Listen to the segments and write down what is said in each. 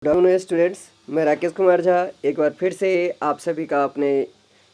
Good afternoon students, मैं राकेश कुमार झा एक बार फिर से आप सभी का अपने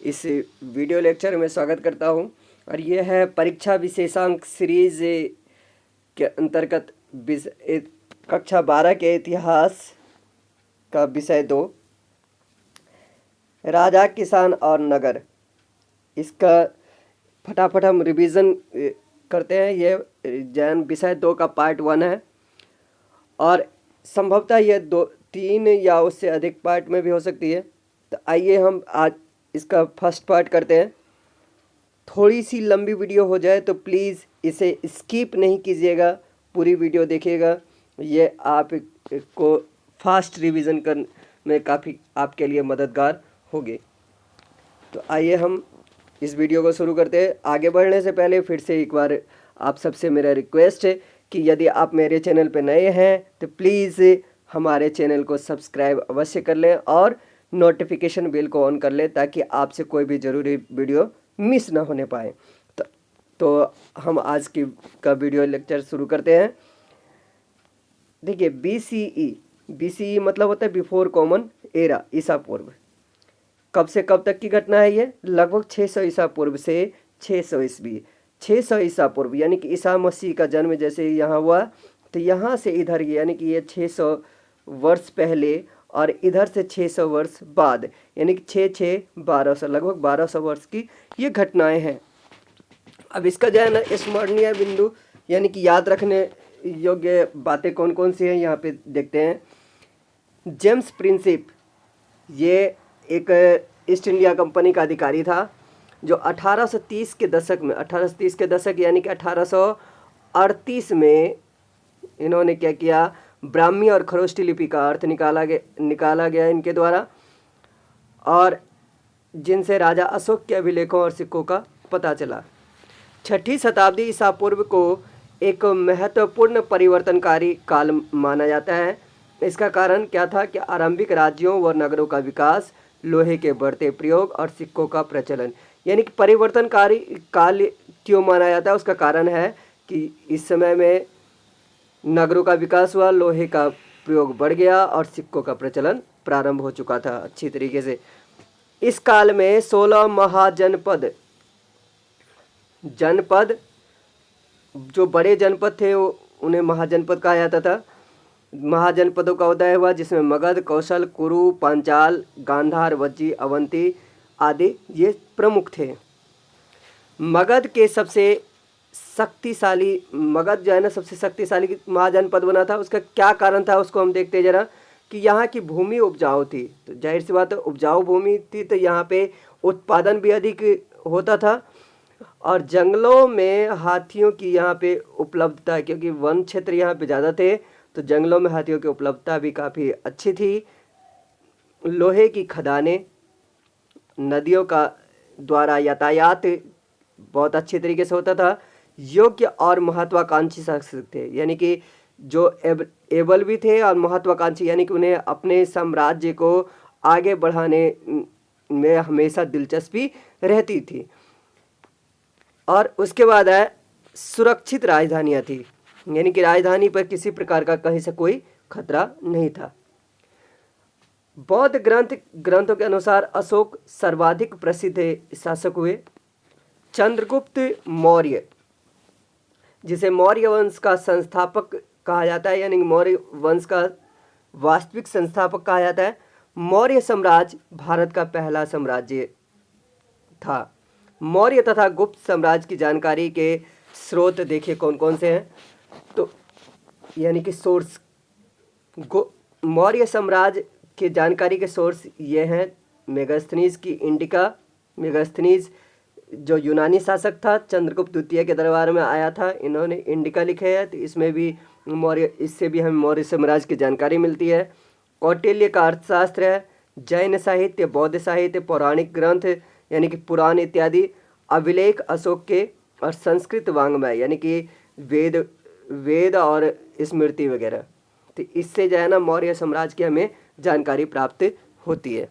इस वीडियो लेक्चर में स्वागत करता हूं। और यह है परीक्षा विशेषांक सीरीज के अंतर्गत कक्षा 12 के इतिहास का विषय 2, राजा, किसान और नगर। इसका फटाफट हम रिवीजन करते हैं। यह जैन विषय 2 का पार्ट 1 है और संभवतः यह 2-3 या उससे अधिक पार्ट में भी हो सकती है। तो आइए हम आज इसका फर्स्ट पार्ट करते हैं। थोड़ी सी लंबी वीडियो हो जाए तो प्लीज़ इसे स्किप नहीं कीजिएगा, पूरी वीडियो देखिएगा। ये आपको फास्ट रिवीजन करने में काफ़ी आपके लिए मददगार होगी। तो आइए हम इस वीडियो को शुरू करते हैं। आगे बढ़ने से पहले फिर से एक बार आप सबसे मेरा रिक्वेस्ट है कि यदि आप मेरे चैनल पर नए हैं तो प्लीज़ हमारे चैनल को सब्सक्राइब अवश्य कर लें और नोटिफिकेशन बेल को ऑन कर लें ताकि आपसे कोई भी ज़रूरी वीडियो मिस ना होने पाए। तो हम आज का वीडियो लेक्चर शुरू करते हैं। देखिए, BCE मतलब होता है बिफोर कॉमन एरा, ईसा पूर्व। कब से कब तक की घटना है ये? लगभग 600 ईसा पूर्व से 600 ईस्वी। 600 ईसा पूर्व यानी कि ईसा मसीह का जन्म जैसे यहाँ हुआ तो यहाँ से इधर यानी कि ये 600 वर्ष पहले और इधर से 600 वर्ष बाद यानी कि 1200 लगभग 1200 वर्ष की ये घटनाएं हैं। अब इसका जो है ना स्मरणीय बिंदु यानी कि याद रखने योग्य बातें कौन कौन सी हैं यहाँ पे देखते हैं। जेम्स प्रिंसिप, ये एक ईस्ट इंडिया कंपनी का अधिकारी था जो 1830 के दशक यानी कि 1838 में इन्होंने क्या किया, ब्राह्मी और खरोष्टी लिपि का अर्थ निकाला गया इनके द्वारा, और जिनसे राजा अशोक के अभिलेखों और सिक्कों का पता चला। 6ठी शताब्दी ईसा पूर्व को एक महत्वपूर्ण परिवर्तनकारी काल माना जाता है। इसका कारण क्या था कि आरंभिक राज्यों व नगरों का विकास, लोहे के बढ़ते प्रयोग और सिक्कों का प्रचलन। यानी कि परिवर्तनकारी काल क्यों माना जाता है, उसका कारण है कि इस समय में नगरों का विकास हुआ, लोहे का प्रयोग बढ़ गया और सिक्कों का प्रचलन प्रारंभ हो चुका था अच्छी तरीके से। इस काल में 16 महाजनपद जो बड़े जनपद थे उन्हें महाजनपद कहा जाता था। महाजनपदों का उदय हुआ जिसमें मगध, कौशल, कुरु, पांचाल, गांधार, वज्जी, अवंती आदि ये प्रमुख थे। मगध जो है ना सबसे शक्तिशाली महाजनपद बना था। उसका क्या कारण था उसको हम देखते हैं जरा, कि यहाँ की भूमि उपजाऊ थी। तो जाहिर सी बात है, उपजाऊ भूमि थी तो यहाँ पे उत्पादन भी अधिक होता था और जंगलों में हाथियों की यहाँ पे उपलब्धता, क्योंकि वन क्षेत्र यहाँ पे ज़्यादा थे तो जंगलों में हाथियों की उपलब्धता भी काफ़ी अच्छी थी। लोहे की खदानें, नदियों का द्वारा यातायात बहुत अच्छे तरीके से होता था। योग्य और महत्वाकांक्षी शासक थे, यानी कि जो एबल भी थे और महत्वाकांक्षी, यानी कि उन्हें अपने साम्राज्य को आगे बढ़ाने में हमेशा दिलचस्पी रहती थी। और उसके बाद है सुरक्षित राजधानियाँ थी, यानी कि राजधानी पर किसी प्रकार का कहीं से कोई खतरा नहीं था। बौद्ध ग्रंथों के अनुसार अशोक सर्वाधिक प्रसिद्ध शासक हुए। चंद्रगुप्त मौर्य, जिसे मौर्य वंश का संस्थापक कहा जाता है, यानी मौर्य वंश का वास्तविक संस्थापक कहा जाता है। मौर्य साम्राज्य भारत का पहला साम्राज्य था। मौर्य तथा गुप्त साम्राज्य की जानकारी के स्रोत देखिए कौन कौन से हैं। तो यानी कि सोर्स, मौर्य साम्राज्य के जानकारी के सोर्स ये हैं। मेगास्थनीज की इंडिका, मेगास्थनीज जो यूनानी शासक था, चंद्रगुप्त द्वितीय के दरबार में आया था, इन्होंने इंडिका लिखे है। तो इसमें भी इससे भी हमें मौर्य साम्राज्य की जानकारी मिलती है। कौटिल्य का अर्थशास्त्र है। जैन साहित्य, बौद्ध साहित्य, पौराणिक ग्रंथ यानी कि पुराण इत्यादि, अभिलेख अशोक के, और संस्कृत वांग्मय यानी कि वेद और स्मृति वगैरह। तो इससे जो है ना मौर्य साम्राज्य की हमें जानकारी प्राप्त होती है।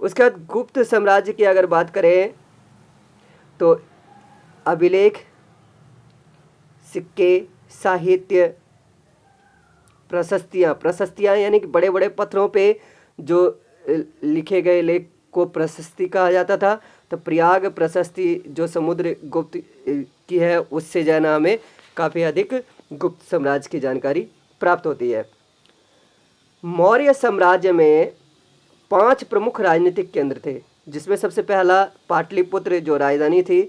उसके बाद गुप्त साम्राज्य की अगर बात करें तो अभिलेख, सिक्के, साहित्य, प्रशस्तियाँ, प्रशस्तियाँ यानी कि बड़े बड़े पत्थरों पे जो लिखे गए लेख को प्रशस्ति कहा जाता था। तो प्रयाग प्रशस्ति जो समुद्र गुप्त की है, उससे जो है ना हमें काफ़ी अधिक गुप्त साम्राज्य की जानकारी प्राप्त होती है। मौर्य साम्राज्य में 5 प्रमुख राजनीतिक केंद्र थे, जिसमें सबसे पहला पाटलिपुत्र जो राजधानी थी।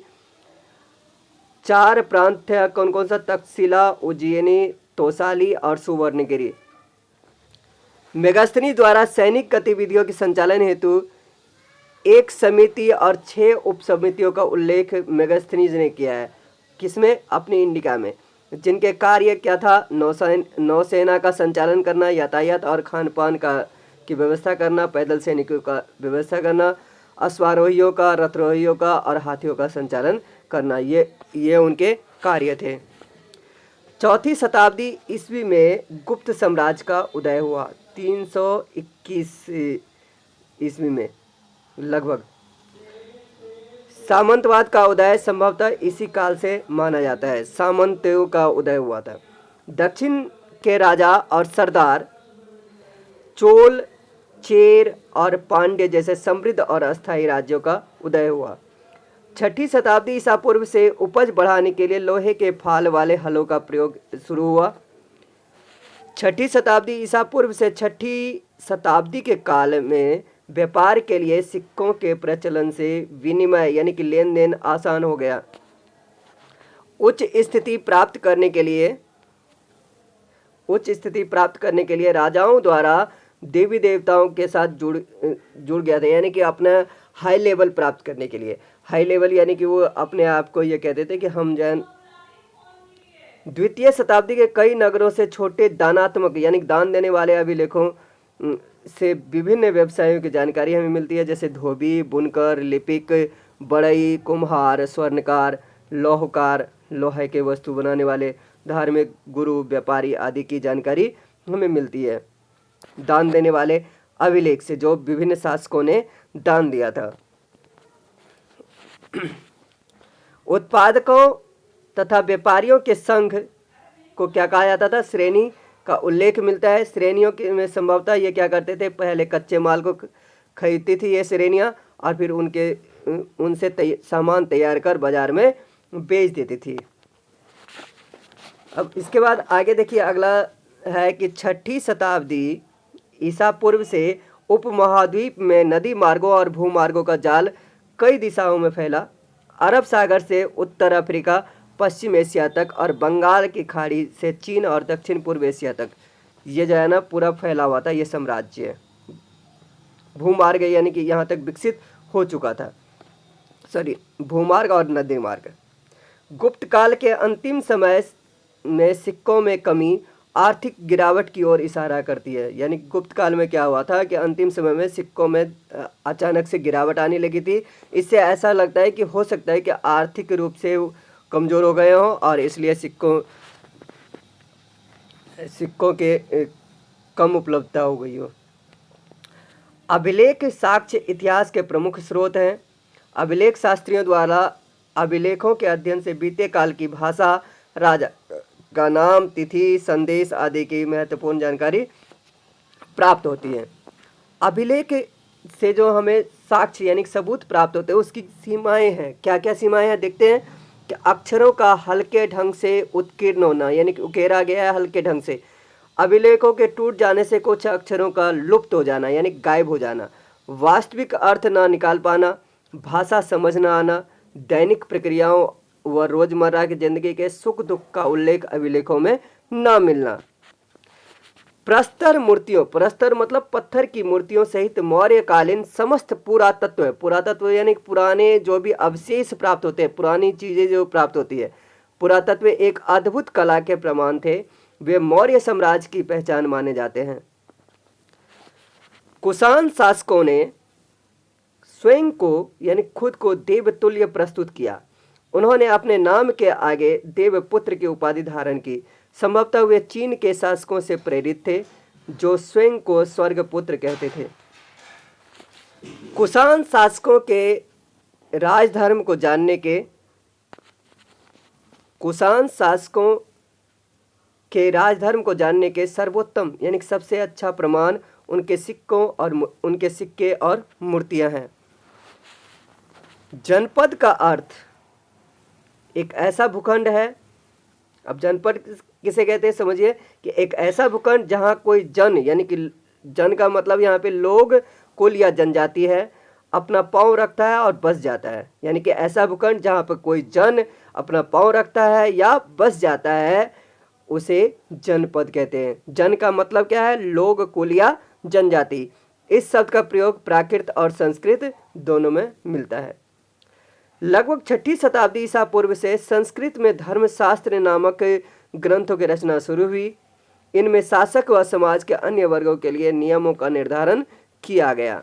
4 प्रांत थे, कौन कौन सा? तक्षशिला, उज्जैनी, तोसाली और सुवर्णगिरी। मेगास्थनी द्वारा सैनिक गतिविधियों के संचालन हेतु एक समिति और 6 उप समितियों का उल्लेख मेगास्थनीज ने किया है। किसमें? अपनी इंडिका में। जिनके कार्य क्या था? नौसेना का संचालन करना, यातायात और खान पान की व्यवस्था करना, पैदल सैनिकों का व्यवस्था करना, अश्वारोहियों का, रथरोहियों का और हाथियों का संचालन करना, ये उनके कार्य थे। 4वीं शताब्दी ईस्वी में गुप्त साम्राज्य का उदय हुआ। 321 ईस्वी में लगभग। सामंतवाद का उदय संभवतः इसी काल से माना जाता है। सामंतों का उदय हुआ था। दक्षिण के राजा और सरदार चोल, चेर और पांड्य जैसे समृद्ध और अस्थायी राज्यों का उदय हुआ। 6ठी शताब्दी ईसा पूर्व से उपज बढ़ाने के लिए लोहे के फाल वाले हलों का प्रयोग शुरू हुआ। 6ठी शताब्दी ईसा पूर्व से 6ठी शताब्दी के काल में व्यापार के लिए सिक्कों के प्रचलन से विनिमय यानी कि लेन देन आसान हो गया। उच्च स्थिति प्राप्त करने के लिए राजाओं द्वारा देवी देवताओं के साथ जुड़ गया था, यानी कि अपना हाई लेवल प्राप्त करने के लिए। हाई लेवल यानी कि वो अपने आप को ये कहते थे कि हम जैन। द्वितीय शताब्दी के कई नगरों से छोटे दानात्मक यानी दान देने वाले अभिलेखों से विभिन्न व्यवसायों की जानकारी हमें मिलती है, जैसे धोबी, बुनकर, लिपिक, बढ़ई, कुम्हार, स्वर्णकार, लौहकार, लोहे के वस्तु बनाने वाले, धार्मिक गुरु, व्यापारी आदि की जानकारी हमें मिलती है दान देने वाले अभिलेख से, जो विभिन्न शासकों ने दान दिया था। उत्पादकों तथा व्यापारियों के संघ को क्या कहा जाता था? श्रेणी का उल्लेख मिलता है। श्रेणियों के में संभवतः ये क्या करते थे? पहले कच्चे माल को खरीदती थी ये श्रेणियाँ, और फिर उनसे सामान तैयार कर बाजार में बेच देती थी। अब इसके बाद आगे देखिए, अगला है कि 6ठी शताब्दी ईसा पूर्व से उपमहाद्वीप में नदी मार्गों और भूमार्गों का जाल कई दिशाओं में फैला। अरब सागर से उत्तर अफ्रीका, पश्चिम एशिया तक और बंगाल की खाड़ी से चीन और दक्षिण पूर्व एशिया तक ये जो है ना पूरा फैला हुआ था ये साम्राज्य। भूमार्ग यानी कि यहाँ तक विकसित हो चुका था। भूमार्ग और नदी मार्ग। गुप्त काल के अंतिम समय में सिक्कों में कमी आर्थिक गिरावट की ओर इशारा करती है। यानी गुप्त काल में क्या हुआ था कि अंतिम समय में सिक्कों में अचानक से गिरावट आने लगी थी। इससे ऐसा लगता है कि हो सकता है कि आर्थिक रूप से कमज़ोर हो गए हों और इसलिए सिक्कों के कम उपलब्धता हो गई हो। अभिलेख साक्ष्य इतिहास के प्रमुख स्रोत हैं। अभिलेख शास्त्रियों द्वारा अभिलेखों के अध्ययन से बीते काल की भाषा, राजा का नाम, तिथि, संदेश आदि की महत्वपूर्ण जानकारी प्राप्त होती है। अभिलेख से जो हमें साक्ष्य यानी सबूत प्राप्त होते हैं उसकी सीमाएं हैं। क्या क्या सीमाएं हैं देखते हैं कि अक्षरों का हल्के ढंग से उत्कीर्ण होना यानी कि उकेरा गया है हल्के ढंग से। अभिलेखों के टूट जाने से कुछ अक्षरों का लुप्त हो जाना यानी गायब हो जाना। वास्तविक अर्थ ना निकाल पाना, भाषा समझ ना आना, दैनिक प्रक्रियाओं व रोजमर्रा की जिंदगी के सुख दुख का उल्लेख अभिलेखों में ना मिलना। प्रस्तर मूर्तियों, प्रस्तर मतलब पत्थर की मूर्तियों सहित मौर्यकालीन समस्त पुरातत्व, पुरातत्व यानी पुराने जो भी अवशेष प्राप्त होते हैं, पुरानी चीजें जो प्राप्त होती है, पुरातत्व एक अद्भुत कला के प्रमाण थे। वे मौर्य साम्राज्य की पहचान माने जाते हैं। कुषाण शासकों ने स्वयं को यानी खुद को देवतुल्य प्रस्तुत किया। उन्होंने अपने नाम के आगे देवपुत्र की उपाधि धारण की। संभवतः वे चीन के शासकों से प्रेरित थे जो स्वयं को स्वर्गपुत्र कहते थे। कुषाण शासकों के राजधर्म को जानने के कुषाण शासकों के राजधर्म को जानने के सर्वोत्तम यानी कि सबसे अच्छा प्रमाण उनके सिक्के और मूर्तियां हैं। जनपद का अर्थ एक ऐसा भूखंड है। अब जनपद किसे कहते हैं समझिए, कि एक ऐसा भूखंड जहाँ कोई जन यानी कि जन का मतलब यहाँ पे लोग, कुल या जनजाति है, अपना पांव रखता है और बस जाता है। यानी कि ऐसा भूखंड जहाँ पर कोई जन अपना पांव रखता है या बस जाता है उसे जनपद कहते हैं। जन का मतलब क्या है, लोग, कुल या जनजाति। इस शब्द का प्रयोग प्राकृत और संस्कृत दोनों में मिलता है। लगभग 6ठी शताब्दी ईसा पूर्व से संस्कृत में धर्मशास्त्र नामक ग्रंथों की रचना शुरू हुई। इनमें शासक व समाज के अन्य वर्गों के लिए नियमों का निर्धारण किया गया।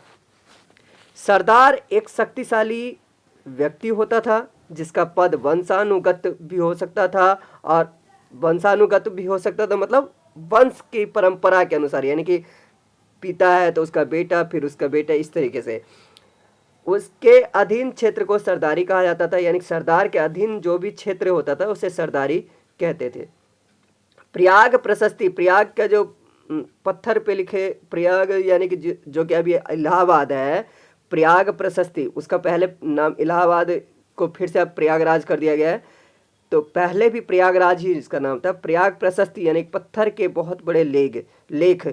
सरदार एक शक्तिशाली व्यक्ति होता था जिसका पद वंशानुगत भी हो सकता था, और वंशानुगत भी हो सकता था मतलब वंश की परंपरा के अनुसार, यानी कि पिता है तो उसका बेटा, फिर उसका बेटा, इस तरीके से। उसके अधीन क्षेत्र को सरदारी कहा जाता था, यानी सरदार के अधीन जो भी क्षेत्र होता था उसे सरदारी कहते थे। प्रयाग प्रशस्ति, प्रयाग का जो पत्थर पे लिखे प्रयाग यानी कि जो कि अभी इलाहाबाद है, प्रयाग प्रशस्ति, उसका पहले नाम इलाहाबाद को फिर से अब प्रयागराज कर दिया गया है, तो पहले भी प्रयागराज ही इसका नाम था। प्रयाग प्रशस्ति यानी पत्थर के बहुत बड़े लेख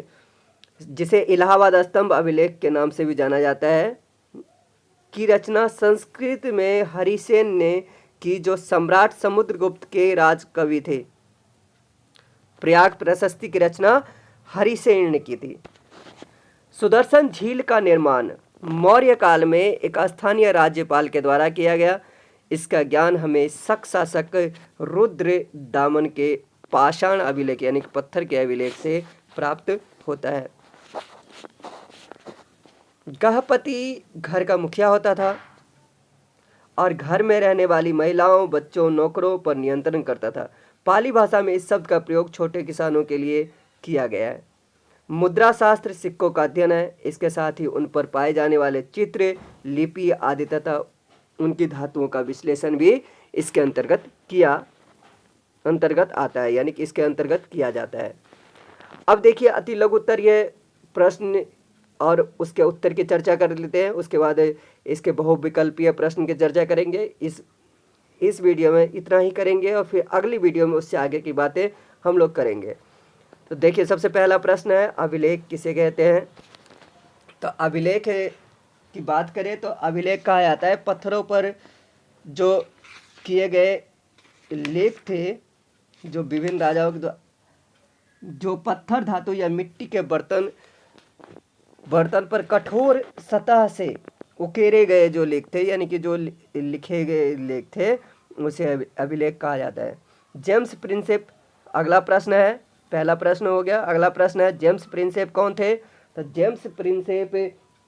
जिसे इलाहाबाद स्तंभ अभिलेख के नाम से भी जाना जाता है, की रचना संस्कृत में हरिसेन ने की, जो सम्राट समुद्रगुप्त के राज कवि थे। प्रयाग प्रशस्ति की रचना हरिसेन ने की थी। सुदर्शन झील का निर्माण मौर्य काल में एक स्थानीय राज्यपाल के द्वारा किया गया। इसका ज्ञान हमें शक शासक रुद्र दामन के पाषाण अभिलेख यानी पत्थर के अभिलेख से प्राप्त होता है। गृहपति घर का मुखिया होता था और घर में रहने वाली महिलाओं, बच्चों, नौकरों पर नियंत्रण करता था। पाली भाषा में इस शब्द का प्रयोग छोटे किसानों के लिए किया गया है। मुद्रा शास्त्र सिक्कों का अध्ययन है। इसके साथ ही उन पर पाए जाने वाले चित्र, लिपि आदि तथा उनकी धातुओं का विश्लेषण भी इसके अंतर्गत आता है, यानी कि इसके अंतर्गत किया जाता है। अब देखिए अति लघु उत्तरीय प्रश्न और उसके उत्तर की चर्चा कर लेते हैं, उसके बाद इसके बहुविकल्पीय प्रश्न की चर्चा करेंगे। इस वीडियो में इतना ही करेंगे और फिर अगली वीडियो में उससे आगे की बातें हम लोग करेंगे। तो देखिए सबसे पहला प्रश्न है, अभिलेख किसे कहते हैं। तो अभिलेख की बात करें तो अभिलेख कहा जाता है पत्थरों पर जो किए गए लेख थे, जो विभिन्न राजाओं के जो पत्थर, धातु या मिट्टी के बर्तन पर कठोर सतह से उकेरे गए जो लेख थे, यानी कि जो लिखे गए लेख थे, उसे अभिलेख कहा जाता है। जेम्स प्रिंसेप अगला प्रश्न है, पहला प्रश्न हो गया। अगला प्रश्न है जेम्स प्रिंसेप कौन थे। तो James Prinsep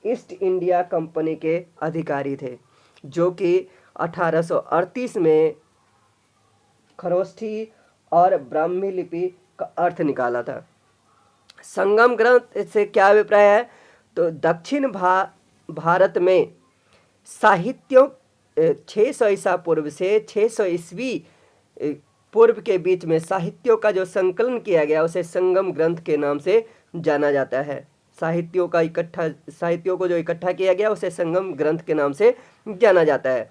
east India company के अधिकारी थे, जो कि 1838 में खरोष्ठी और ब्राह्मी लिपि का अर्थ निकाला था। संगम ग्रंथ से क्या अभिप्राय है, तो दक्षिण भारत में साहित्यों 600 ईसा पूर्व से 600 ईस्वी पूर्व के बीच में साहित्यों का जो संकलन किया गया उसे संगम ग्रंथ के नाम से जाना जाता है। साहित्यों को जो इकट्ठा किया गया उसे संगम ग्रंथ के नाम से जाना जाता है।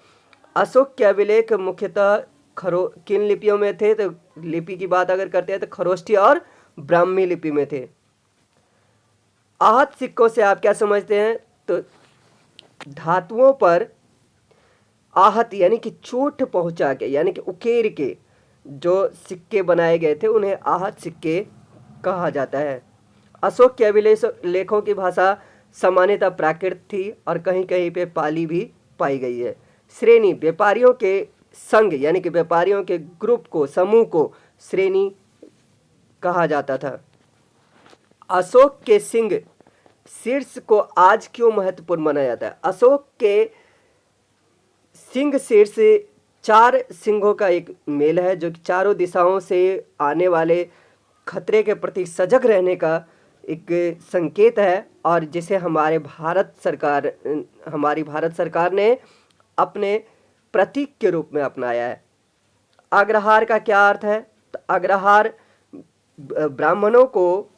अशोक के अभिलेख मुख्यतः किन लिपियों में थे, तो लिपि की बात अगर करते हैं तो खरोष्ठी और ब्राह्मी लिपि में थे। आहत सिक्कों से आप क्या समझते हैं, तो धातुओं पर आहत यानी कि चोट पहुंचा के, यानी कि उकेर के जो सिक्के बनाए गए थे उन्हें आहत सिक्के कहा जाता है। अशोक के अभिलेखों की भाषा सामान्यतः प्राकृत थी और कहीं कहीं पे पाली भी पाई गई है। श्रेणी, व्यापारियों के संघ यानी कि व्यापारियों के ग्रुप को, समूह को श्रेणी कहा जाता था। अशोक के सिंह शीर्ष को आज क्यों महत्वपूर्ण माना जाता है। अशोक के सिंह शीर्ष 4 सिंहों का एक मेल है, जो कि चारों दिशाओं से आने वाले खतरे के प्रति सजग रहने का एक संकेत है, और जिसे हमारी भारत सरकार ने अपने प्रतीक के रूप में अपनाया है। अग्रहार का क्या अर्थ है, तो अग्रहार ब्राह्मणों को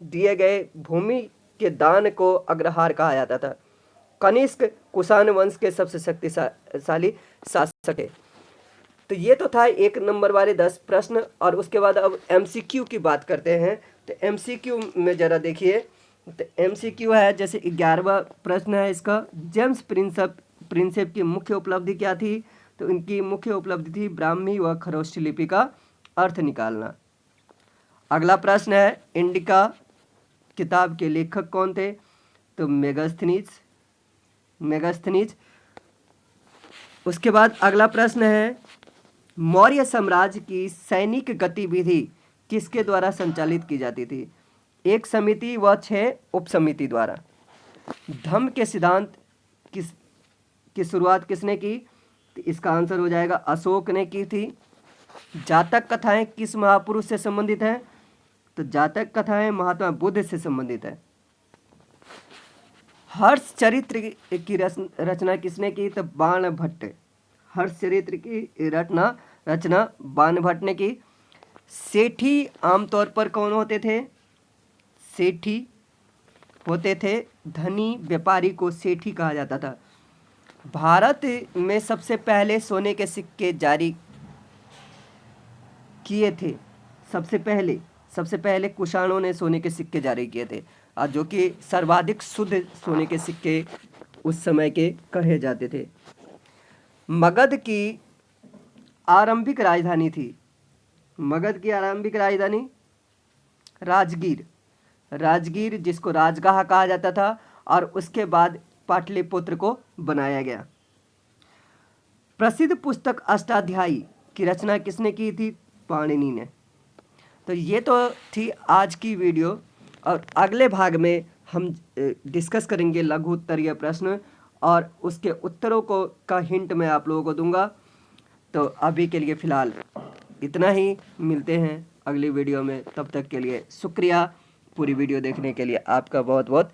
दिए गए भूमि के दान को अग्रहार कहा जाता था। कनिष्क कुषाण वंश के सबसे शक्तिशाली शासक है। तो ये तो था 1 नंबर वाले 10 प्रश्न। और उसके बाद अब MCQ की बात करते हैं। तो MCQ में ज़रा देखिए, तो MCQ है जैसे 11वां प्रश्न है इसका, जेम्स प्रिंसेप की मुख्य उपलब्धि क्या थी? तो इनकी मुख्य उपलब्धि थी ब्राह्मी व खरोष्ठी लिपि का अर्थ निकालना। अगला प्रश्न है, इंडिका किताब के लेखक कौन थे? तो मेगास्थनीज। उसके बाद अगला प्रश्न है, मौर्य साम्राज्य की सैनिक गतिविधि किसके द्वारा संचालित की जाती थी? 1 समिति व 6 उपसमिति द्वारा। धम्म के सिद्धांत की शुरुआत किसने की? तो इसका आंसर हो जाएगा अशोक ने की थी। जातक कथाएं किस महापुरुष से संबंधित हैं? तो जातक कथाएं महात्मा बुद्ध से संबंधित है। हर्ष चरित्र की रचना किसने की? तो बाणभट्ट। हर्ष चरित्र की रचना बाणभट्ट ने की। सेठी आमतौर पर कौन होते थे? सेठी होते थे धनी व्यापारी को सेठी कहा जाता था। भारत में सबसे पहले सोने के सिक्के जारी किए थे। सबसे पहले कुषाणों ने सोने के सिक्के जारी किए थे, और जो कि सर्वाधिक शुद्ध सोने के सिक्के उस समय के कहे जाते थे। मगध की आरंभिक राजधानी थी। मगध की आरंभिक राजधानी राजगीर, जिसको राजगाह कहा जाता था, और उसके बाद पाटलिपुत्र को बनाया गया। प्रसिद्ध पुस्तक अष्टाध्यायी की रचना किसने की थी? पाणिनि ने। तो ये तो थी आज की वीडियो, और अगले भाग में हम डिस्कस करेंगे लघु उत्तरीय प्रश्न, और उसके उत्तरों को का हिंट मैं आप लोगों को दूंगा। तो अभी के लिए फ़िलहाल इतना ही, मिलते हैं अगली वीडियो में। तब तक के लिए शुक्रिया। पूरी वीडियो देखने के लिए आपका बहुत बहुत